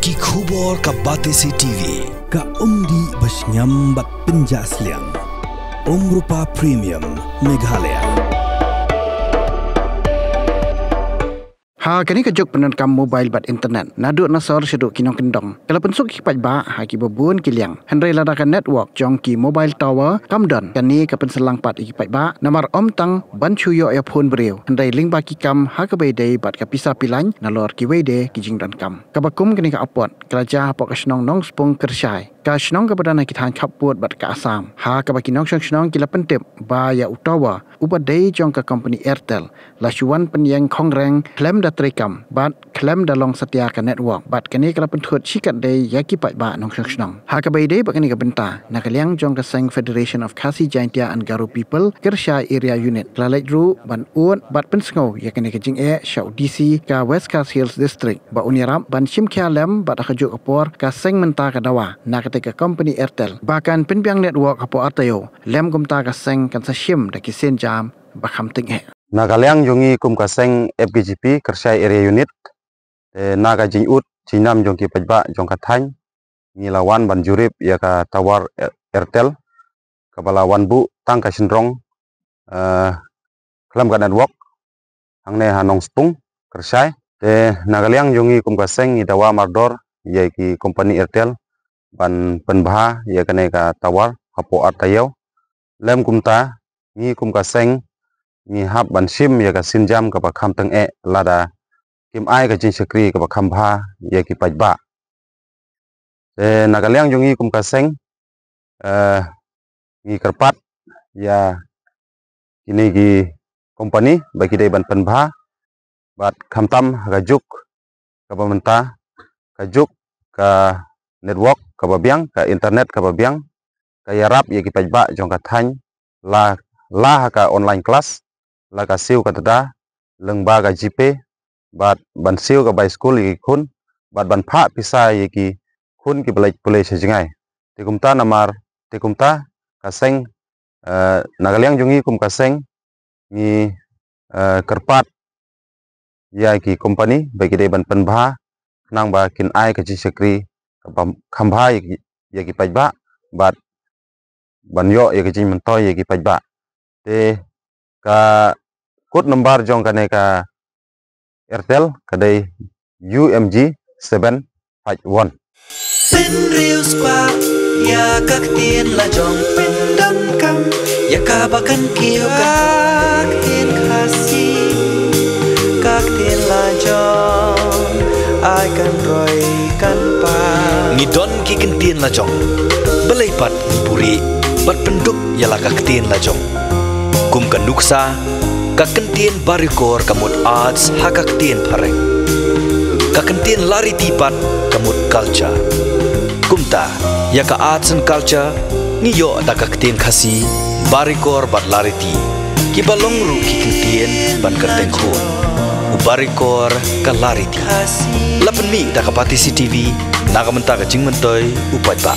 ki khubor ka Batesi TV ka umdi basnyambat penjaslian Umrupa Premium Meghalaya. Ha kini kejok penerkam mobile bat internet naduk nasor seduk kinong kendong kalau pensuk ki pajba ha ki bebun kiliang hendrai ladakan network jong ki mobile tower kamdon kani ka penselang pat ki pajba namar om tang ban chuyo ya phone breu hendrai ling ba ki kam ha ka beidei bat ka pisa pilan nalor ki weide ki jingdan kam kabakum kini ka apot kelaja pok snong nong spung kersyai ka snong ka badana ki than khaput bat ka asam ha ka ba ki nong snong ki la pentep ba ya utawa ubadei jong ka company Airtel la chuan penyeng khongreng klem da trekam bat klem dalong setia ka network bat kini kala penthut sikat dei yaki pat ba nong snong ha ka bai dei ba kini ka benta nak liang jong ka seng Federation of Khasi Jaintia and Garo People Kersha Area Unit lalai ru ban ut bat pensngo ya kini ka jing e Shau DC ka West Coast Hills District ba uniram ban sim khia lem bat khajuk apor ka seng menta ka dawa nak ka company Airtel bahkan penbiang network apo atayo lem gumta ka seng kan sa sim da ki sen jam ba kham ting e Nagaliang jongi kum kaseng FGGP Kersai Area Unit naga jing ut jinam jongki pajba jong kathany ngilawan ban jurip ya ka tawar Airtel kabalawan bu tang ka sindrong kelam ka network hangne hanong spung Kersai nagaliang jongi kum kaseng ni dawa mardor ya ki company Airtel ban penbha ya kane ka tawar hapo atayo lem kumta ni kum kaseng ni hab ban sim ya ka sinjam ka kham tang e lada kim ai ka jin sekri ka kham bha ya ki pajba nagaliang jongi kum kaseng ni kerpat ya kini ki company bagi dai ban penbha bat kham tam gajuk ka pamenta gajuk ka network ka babiang ka internet ka babiang ka yarap ya ki pajba jong ka thany la ka online class la ka siu ka tada lengba ka jipe bat ban siu ka by school yi khun bat ban pha pisa yi ki khun ki pulai sejingai tikumta namar tikumta kaseng nagaliang jongi kum kaseng ni kerpat ya ki company bagi dai ban penbha nang ba kin ai ka ji sekri khambha ya ki pajba bat ban yo ya ki jin mentoy ya ki pajba te ka code number jong kane ka Airtel kadai UMG 751 Pin Real Squad ya kak tien la jong pin dam kam ya ka bakan kiyo kak tien khasi kak tien la jong ai kan roi kan pa ngidon ki kan tien la jong belai pat puri bat penduk ya la kak tien la jong kum kan nuksa kakentien barikor kamut arts hakakentien pareng kakentien lari tipat kamut culture kumta ya ka arts and culture ngiyo da kakentien khasi barikor bat lari ti kibalong ru kikentien ban kerteng khun ubarikor ka lari ti lapen mi da ka Batesi TV naga menta ka jingmentoy upai ba